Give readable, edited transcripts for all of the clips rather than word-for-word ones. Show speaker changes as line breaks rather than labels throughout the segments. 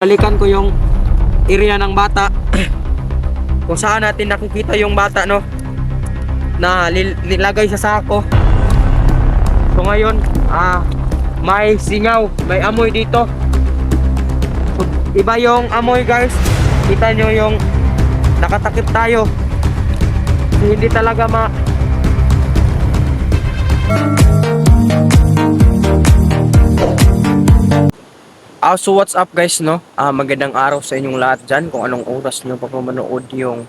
Balikan ko yung area ng bata kung saan natin nakikita yung bata, no, na nilagay sa sako. So ngayon, may singaw, may amoy dito. So, iba yung amoy, guys. Kita nyo yung nakatakip tayo. So, hindi talaga so what's up, guys, no? Magandang araw sa inyong lahat dyan, kung anong oras nyo pa manood yung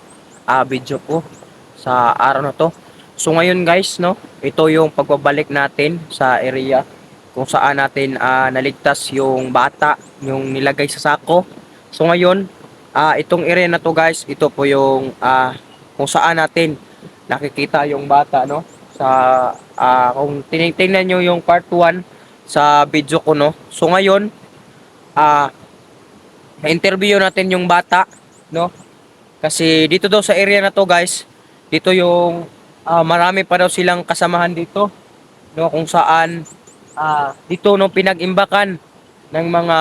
video ko sa araw na to. So ngayon, guys, no, ito yung pagbabalik natin sa area kung saan natin naligtas yung bata, yung nilagay sa sako. So ngayon, itong area na to, guys, ito po yung kung saan natin nakikita yung bata, no, sa kung tinitingnan nyo yung part 1 sa video ko, no. So ngayon, na-interview natin yung bata, no? Kasi dito daw sa area na to, guys, dito yung marami pa daw silang kasamahan dito, no? Kung saan dito no pinag-imbakan ng mga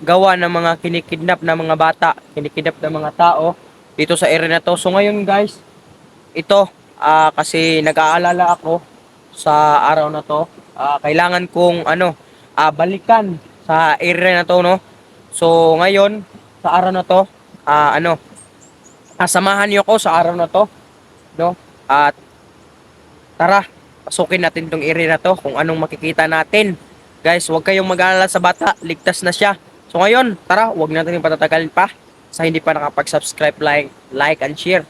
gawa ng mga kinikidnap na mga bata, kinikidnap ng mga tao dito sa area na to. So ngayon, guys, ito kasi nag-aalala ako sa araw na to. Kailangan kong balikan sa area na to, no. So ngayon sa araw na to, samahan niyo ako sa araw na to, no. At tara, pasukin natin tong area na to kung anong makikita natin. Guys, huwag kayong mag-aalala sa bata, ligtas na siya. So ngayon, tara, huwag natin yung patatagalin pa. Sa hindi pa nakapag-subscribe, like and share,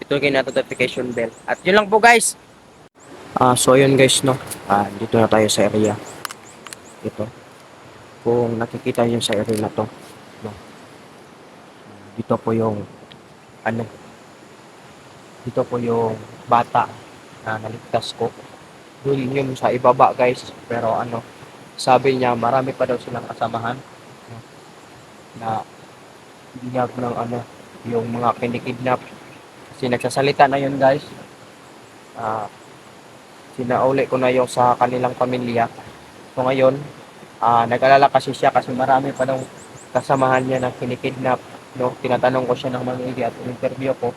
ito kayo na notification bell. At yun lang po, guys. So ayun, guys, no. Dito na tayo sa area. Ito. Kung nakikita niyo sa area na to, no. Dito po yung ano, dito po yung bata na naligtas ko. Doon yun sa ibaba, guys. Pero sabi niya marami pa daw silang kasamahan, no, na ginag ng yung mga kinikidnap. Kasi nagsasalita na yun, guys. Sinauli ko na yung sa kanilang pamilya. So ngayon, nag-alala kasi siya kasi marami pa daw kasamahan niya na kinikidnap, no. Tinatanong ko siya ng maigi at interview ko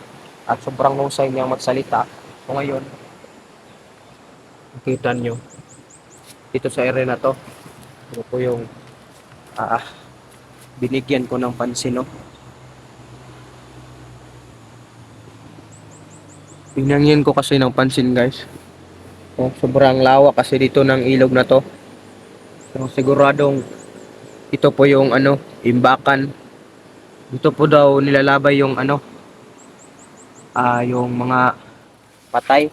at sobrang husay niyang magsalita. So ngayon, nakita niyo dito sa area na to, ito po yung binigyan ko ng pansin, no. Binigyan ko kasi ng pansin, guys. Sobrang lawak kasi dito ng ilog na to. So, siguradong ito po yung imbakan. Dito po daw nilalabay yung yung mga patay.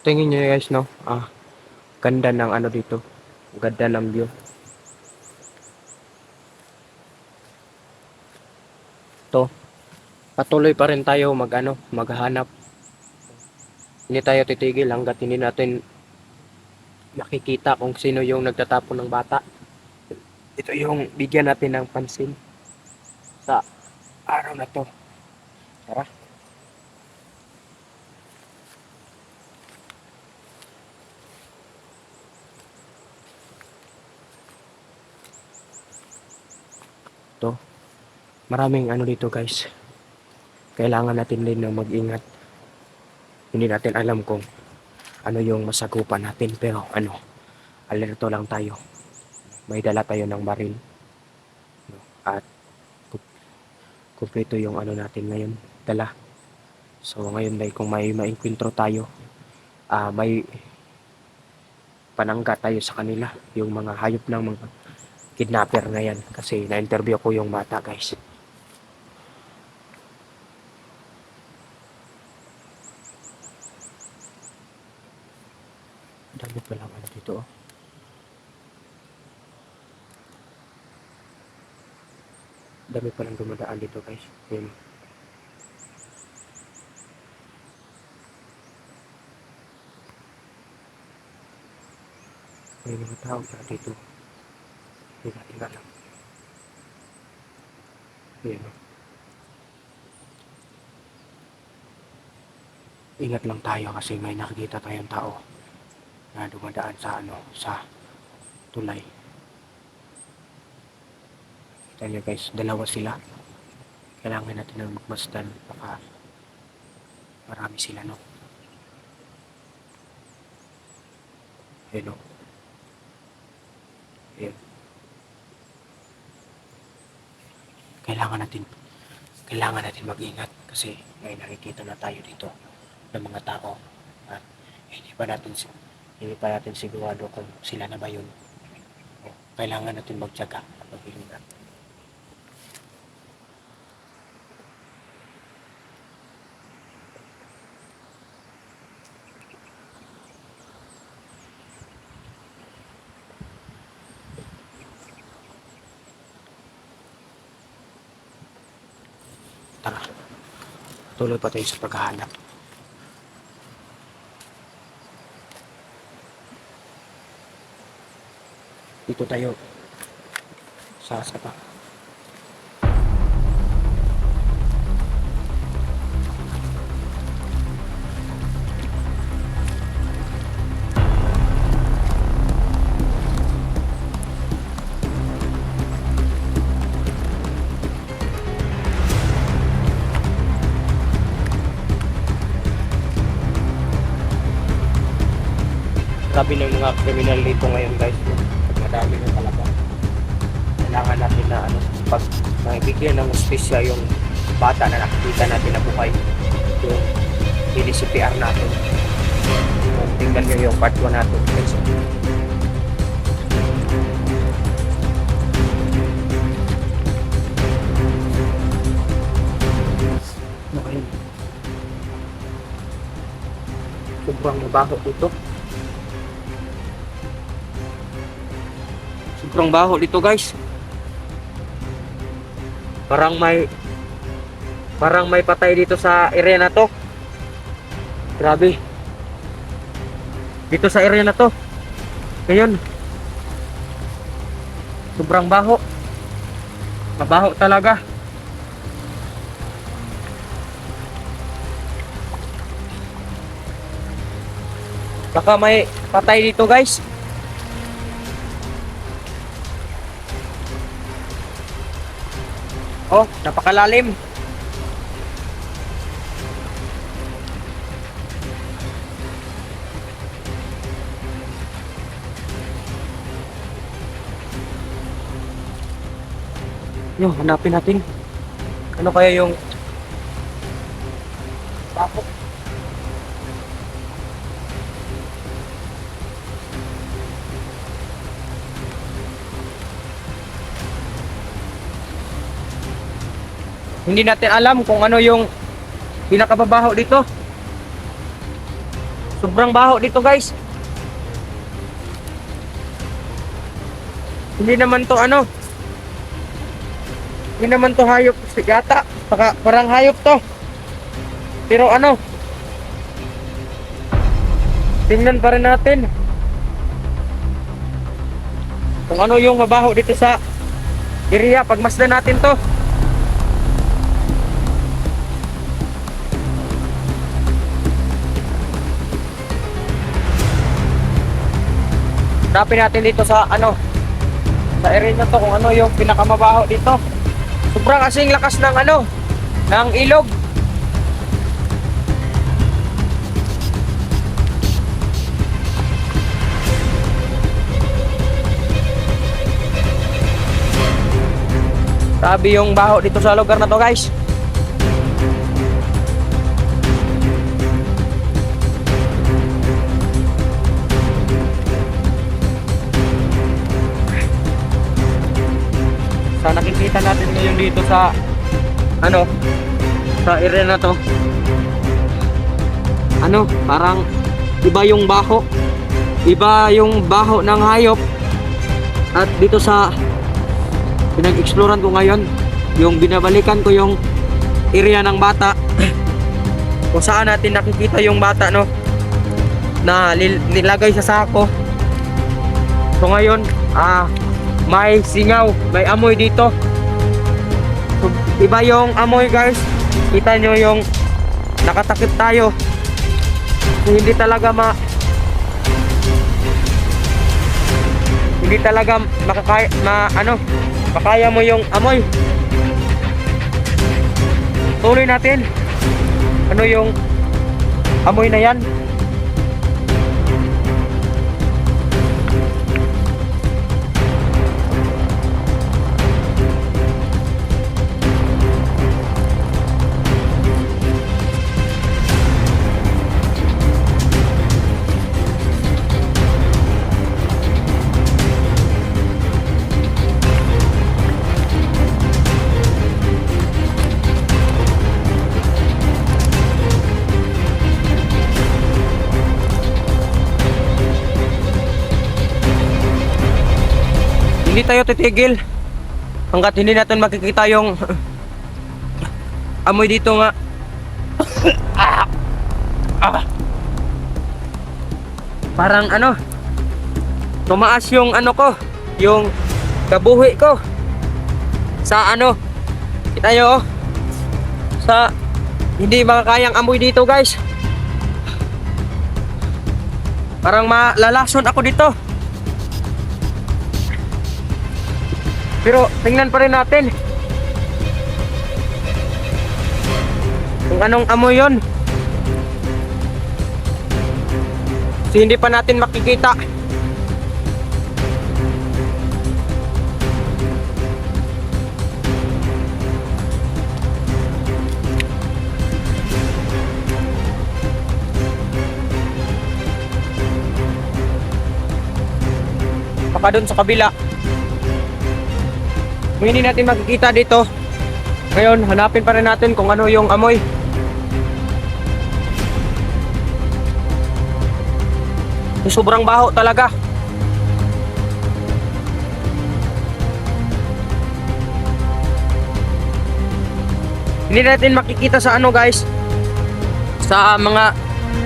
Tingin niyo, guys, no. Ganda ng dito. Ganda ng view. To, patuloy pa rin tayo maghanap. Hindi tayo titigil hangga't hindi natin makikita kung sino yung nagtatapon ng bata. Ito yung bigyan natin ng pansin sa araw na to. Tara. To, maraming dito, guys. Kailangan natin din na mag-ingat. Hindi natin alam kung ano yung masagupan natin, pero alerto lang tayo. May dala tayo ng baril, no? At kumpleto yung natin ngayon dala. So ngayon, dahil kung may mainkwentro tayo, may panangga tayo sa kanila, yung mga hayop ng mga kidnapper na yan. Kasi na-interview ko yung bata, guys. Dami pa lang dito, oh. Dami pa lang dumadaan dito, guys. Yun. May mga tao na dito. Tingnan lang. Ayan. Ingat lang tayo kasi may nakikita tayong tao na dumadaan sa sa tulay. Kita niyo guys, dalawa sila. Kailangan natin na magmasdan, baka marami sila, no? Ayan, no? Ayan. Kailangan natin mag-ingat kasi may nakikita na tayo dito ng mga tao at hindi pa natin sigurado kung sila na ba yun. Kailangan natin magtiyaga at mag-ingat. Tara, tuloy pa tayo sa paghahanap. Dito tayo sa sapa. Sabi ng mga kriminal dito ngayon guys, madami na talaga. Kailangan natin na pag maibigyan ng hustisya yung bata na nakikita natin na buhay, yung CPR natin. Tingnan nyo yung part 1 natin guys. Okay. Sobrang mabaho dito. Sobrang baho dito guys. Parang may patay dito sa area na to. Grabe. Dito sa area na to. Ngayon. Sobrang baho. Mabaho talaga. Baka may patay dito guys. Oh, napakalalim. Yo, hanapin natin. Ano kaya yung bakit? Hindi natin alam kung ano yung pinakababaho dito. Sobrang baho dito guys. Hindi naman to Hindi naman to hayop yata. Parang hayop to. Pero tingnan pa rin natin kung ano yung mabaho dito sa area. Pagmasdan natin to. Hanapin natin dito sa sa area na to kung ano yung pinakamabaho dito. Sobrang kasing lakas ng ng ilog. Grabe yung baho dito sa lugar na to guys. Sa nakikita natin ngayon dito sa sa area na to, parang iba yung baho ng hayop. At dito sa pinag-exploran ko ngayon, yung binabalikan ko yung area ng bata kung saan natin nakikita yung bata na nilagay sa sako. So ngayon may singaw, may amoy dito. Iba yung amoy guys. Kita nyo yung nakatakip tayo. Hindi talaga hindi talaga makaya mo yung amoy. Tuloy natin. Ano yung amoy na yan? Hindi tayo titigil hanggat hindi natin makikita yung amoy dito nga. Parang tumaas yung ko, yung kabuhi ko sa kita nyo sa hindi makakayang amoy dito guys. Parang malalason ako dito. Pero tingnan pa rin natin kung anong amoy yon. Kasi hindi pa natin makikita. Baka dun sa kabila. Kung hindi natin makikita dito, ngayon hanapin pa rin natin kung ano yung amoy. Sobrang baho talaga. Hindi natin makikita sa guys, sa mga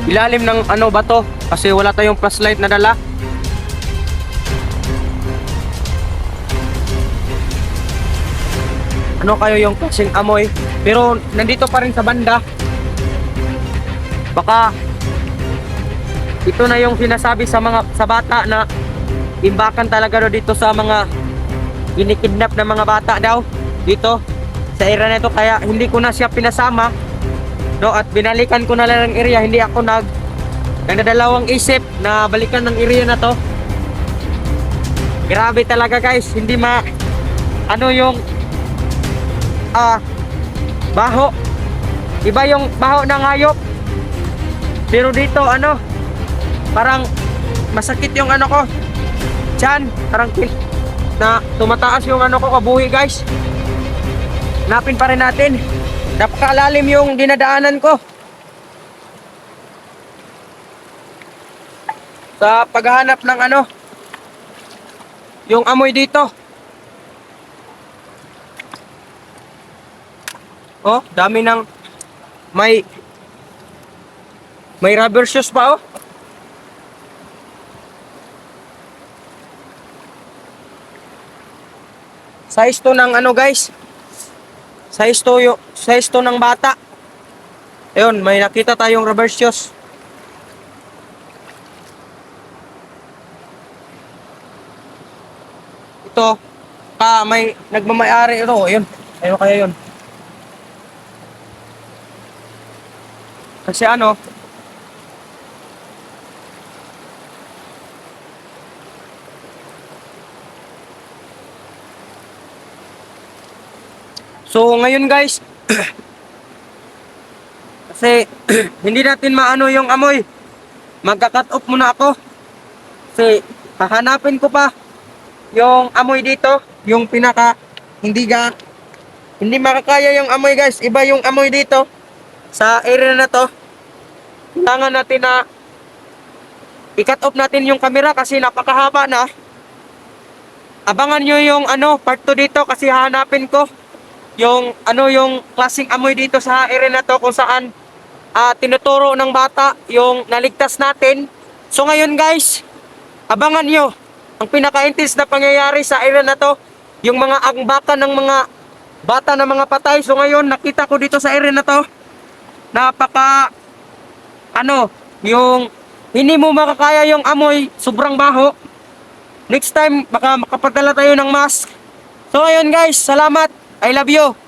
ilalim ng bato kasi wala tayong flashlight na dala. Ano kayo yung klaseng amoy, pero nandito pa rin sa banda. Baka ito na yung sinasabi sa bata na imbakan talaga dito sa mga kinikidnap na mga bata daw dito sa area na ito, kaya hindi ko na siya pinasama at binalikan ko na lang ang area. Hindi ako nagdadalawang isip na balikan ng area na to. Grabe talaga guys, hindi yung baho. Iba yung baho ng hayop. Pero dito parang masakit yung ko. Diyan, parang na tumataas yung ko kabuhi guys. Hanapin pa rin natin. Napakalalim yung dinadaanan ko sa paghahanap ng yung amoy dito. Oh, dami ng may rubber shoes pa Size to ng guys. Size to ng bata. Ayun, may nakita tayong rubber shoes. Ito, may nagmamayari ito. Ayun, ayun kaya yun. Kasi so ngayon guys, kasi hindi natin maano yung amoy, magka-cut off muna ako. Kasi hahanapin ko pa yung amoy dito, yung pinaka hindi makakaya yung amoy guys. Iba yung amoy dito sa area na to. Kailangan natin na i-cut off natin yung camera kasi napakahaba na. Abangan nyo yung part 2 dito kasi hahanapin ko yung yung klaseng amoy dito sa area na to kung saan tinuturo ng bata yung naligtas natin. So ngayon guys, abangan nyo ang pinaka-intense na pangyayari sa area na to, yung mga angbakan ng mga bata na mga patay. So ngayon, nakita ko dito sa area na to, napaka, yung hindi mo makakaya yung amoy, sobrang baho. Next time, baka makapadala tayo ng mask. So ayun guys, salamat. I love you.